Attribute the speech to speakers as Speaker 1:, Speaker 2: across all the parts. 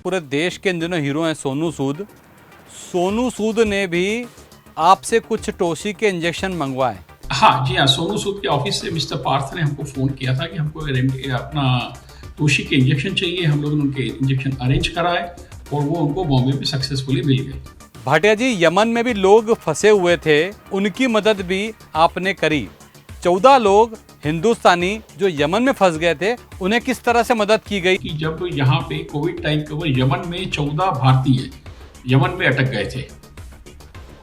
Speaker 1: पूरे देश के इन दिनों हीरो हैं सोनू सूद। सोनू सूद ने भी आपसे कुछ टोशी के इंजेक्शन मंगवाए।
Speaker 2: हाँ जी हाँ, सोनू सूद के ऑफिस से मिस्टर पार्थ ने हमको फ़ोन किया था कि हमको अपना टोशी के इंजेक्शन चाहिए। हम लोगों ने उनके इंजेक्शन अरेंज कराए और वो उनको बॉम्बे में सक्सेसफुली मिल गए।
Speaker 1: भाटिया जी, यमन में भी लोग फंसे हुए थे, उनकी मदद भी आपने करी। 14 लोग हिंदुस्तानी जो यमन में फंस गए थे, उन्हें किस तरह से मदद की गई?
Speaker 2: कि जब यहाँ पे कोविड टाइम के ऊपर यमन में 14 भारतीय यमन में अटक गए थे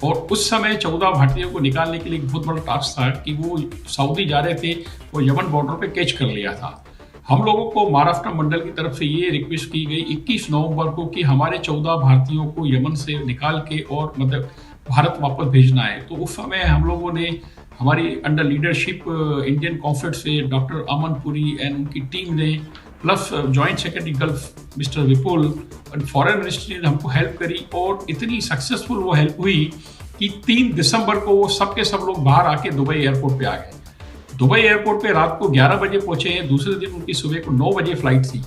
Speaker 2: और उस समय 14 भारतीयों को निकालने के लिए एक बहुत बड़ा टास्क था कि वो सऊदी जा रहे थे, वो यमन बॉर्डर पे कैच कर लिया था। हम लोगों को महाराष्ट्र मंडल की तरफ से ये रिक्वेस्ट की गई 21 नवंबर को कि हमारे 14 भारतीयों को यमन से निकाल के और मतलब भारत वापस भेजना है। तो उस समय हम लोगों ने हमारी अंडर लीडरशिप इंडियन कॉन्फ्रेंस से डॉक्टर अमन पुरी एंड उनकी टीम ने plus joint secretary gulf mister Vipul और फॉरेन मिनिस्ट्री ने हमको हेल्प करी और इतनी सक्सेसफुल वो हेल्प हुई कि 3 दिसंबर को वो सब के सब लोग बाहर आके दुबई एयरपोर्ट पे आ गए। दुबई एयरपोर्ट पे रात को 11 बजे पहुंचे हैं। दूसरे दिन उनकी सुबह को 9 बजे फ्लाइट थी।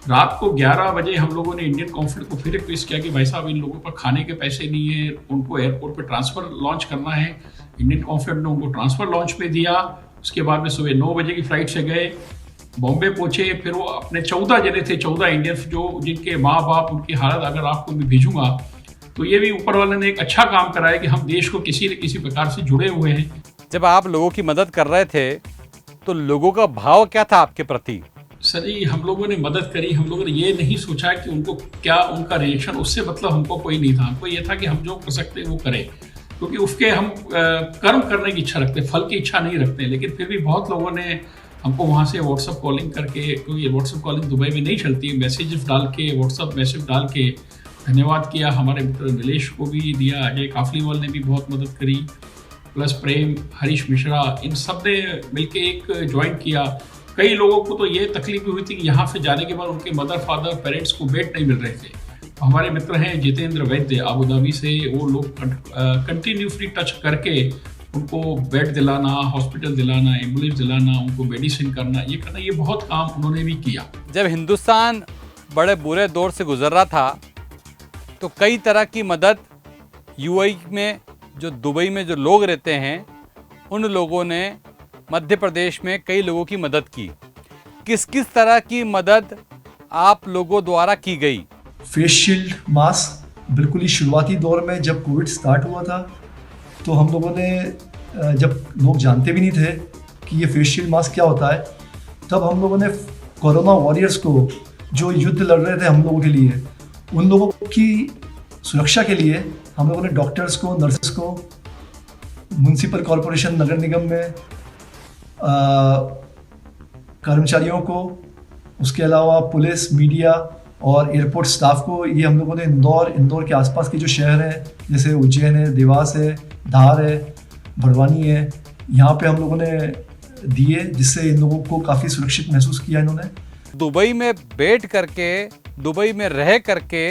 Speaker 2: रात को 11 बजे हम लोगों ने इंडियन कॉन्फ्रेंस को फिर रिक्वेस्ट किया कि भाई साहब, इन लोगों पर खाने के पैसे नहीं है, उनको एयरपोर्ट पे ट्रांसफ़र लॉन्च करना है। इंडियन कॉन्फ्रेंस ने उनको ट्रांसफ़र लॉन्च पे दिया। उसके बाद में सुबह 9 बजे की फ्लाइट से गए, बॉम्बे पहुंचे। फिर वो अपने 14 जने थे, 14 इंडियंस जो जिनके माँ बाप, उनकी हालत अगर आपको मैं भेजूंगा तो ये भी ऊपर वाले ने एक अच्छा काम करा है कि हम देश को किसी न किसी प्रकार से जुड़े हुए हैं।
Speaker 1: जब आप लोगों की मदद कर रहे थे तो लोगों का भाव क्या था आपके प्रति?
Speaker 2: सर जी, हम लोगों ने मदद करी। हम लोगों ने ये नहीं सोचा कि उनको क्या उनका रिएक्शन, उससे मतलब हमको कोई नहीं था। हमको ये था कि हम जो कर सकते हैं वो करें, क्योंकि उसके हम कर्म करने की इच्छा रखते, फल की इच्छा नहीं रखते। लेकिन फिर भी बहुत लोगों ने हमको वहाँ से व्हाट्सअप कॉलिंग करके, क्योंकि व्हाट्सअप कॉलिंग दुबई में नहीं चलती, मैसेज डाल के, व्हाट्सअप मैसेज डाल के धन्यवाद किया। हमारे मित्र नीलेश को भी दिया, अजय काफलीवाल ने भी बहुत मदद करी, प्लस प्रेम, हरीश मिश्रा, इन सब ने मिलके एक ज्वाइन किया। कई लोगों को तो ये तकलीफ भी हुई थी कि यहाँ से जाने के बाद उनके मदर फादर पेरेंट्स को बेड नहीं मिल रहे थे। हमारे मित्र हैं जितेंद्र वैद्य अबू धाबी से, वो लोग कंटिन्यूसली टच करके उनको बेड दिलाना, हॉस्पिटल दिलाना, एम्बुलेंस दिलाना, उनको मेडिसिन करना, ये बहुत काम उन्होंने भी किया।
Speaker 1: जब हिंदुस्तान बड़े बुरे दौर से गुजर रहा था तो कई तरह की मदद यूएई में, जो दुबई में जो लोग रहते हैं, उन लोगों ने मध्य प्रदेश में कई लोगों की मदद की। किस किस तरह की मदद आप लोगों द्वारा की गई?
Speaker 3: फेस शील्ड, मास्क, बिल्कुल ही शुरुआती दौर में जब कोविड स्टार्ट हुआ था तो हम लोगों ने, जब लोग जानते भी नहीं थे कि ये फेस शील्ड मास्क क्या होता है, तब हम लोगों ने कोरोना वॉरियर्स को, जो युद्ध लड़ रहे थे हम लोगों के लिए, उन लोगों की सुरक्षा के लिए हम लोगों ने डॉक्टर्स को, नर्सेस को, म्युनिसिपल कॉरपोरेशन, नगर निगम में कर्मचारियों को, उसके अलावा पुलिस, मीडिया और एयरपोर्ट स्टाफ को, ये हम लोगों ने इंदौर के आसपास के जो शहर हैं, जैसे उज्जैन है, देवास है, धार है, बड़वानी है, यहाँ पे हम लोगों ने दिए, जिससे इन लोगों को काफ़ी सुरक्षित महसूस किया इन्होंने।
Speaker 1: दुबई में बैठ करके, दुबई में रह करके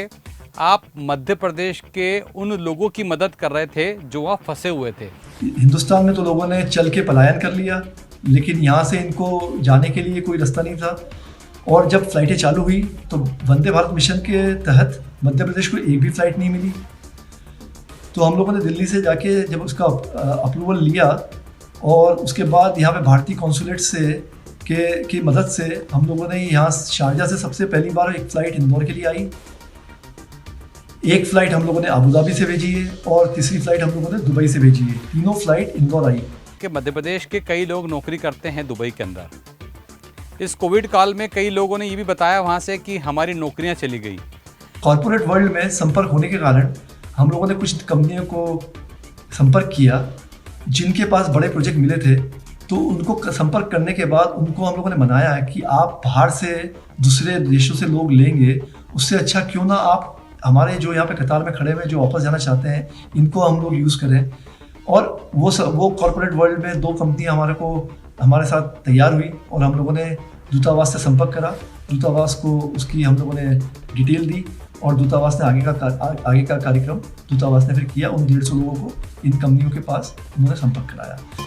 Speaker 1: आप मध्य प्रदेश के उन लोगों की मदद कर रहे थे जो वहाँ फंसे हुए थे।
Speaker 3: हिंदुस्तान में तो लोगों ने चल के पलायन कर लिया, लेकिन यहाँ से इनको जाने के लिए कोई रास्ता नहीं था। और जब फ्लाइटें चालू हुई तो वंदे भारत मिशन के तहत मध्य प्रदेश को एक भी फ्लाइट नहीं मिली। तो हम लोगों ने दिल्ली से जाके जब उसका अप्रूवल लिया और उसके बाद यहाँ पे भारतीय कॉन्सुलेट से की मदद से हम लोगों ने यहाँ शारजा से सबसे पहली बार एक फ़्लाइट इंदौर के लिए आई। एक फ़्लाइट हम लोगों ने अबू धाबी से भेजी है और तीसरी फ़्लाइट हम लोगों ने दुबई से भेजी है। तीनों फ़्लाइट इंदौर आई।
Speaker 1: कि मध्य प्रदेश के कई लोग नौकरी करते हैं दुबई के अंदर। इस कोविड काल में कई लोगों ने ये भी बताया वहाँ से कि हमारी नौकरियाँ चली गई।
Speaker 3: कॉरपोरेट वर्ल्ड में संपर्क होने के कारण हम लोगों ने कुछ कंपनियों को संपर्क किया जिनके पास बड़े प्रोजेक्ट मिले थे। तो उनको संपर्क करने के बाद उनको हम लोगों ने मनाया है कि आप बाहर से दूसरे देशों से लोग लेंगे, उससे अच्छा क्यों ना आप हमारे जो यहाँ पे कतार में खड़े हुए जो वापस जाना चाहते हैं, इनको हम लोग यूज़ करें। और वो कॉरपोरेट वर्ल्ड में 2 कंपनियाँ हमारे साथ तैयार हुई और हम लोगों ने दूतावास से संपर्क करा। दूतावास को उसकी हम लोगों ने डिटेल दी और दूतावास ने आगे का कार्यक्रम दूतावास ने फिर किया। उन 150 लोगों को इन कंपनियों के पास उन्होंने संपर्क कराया।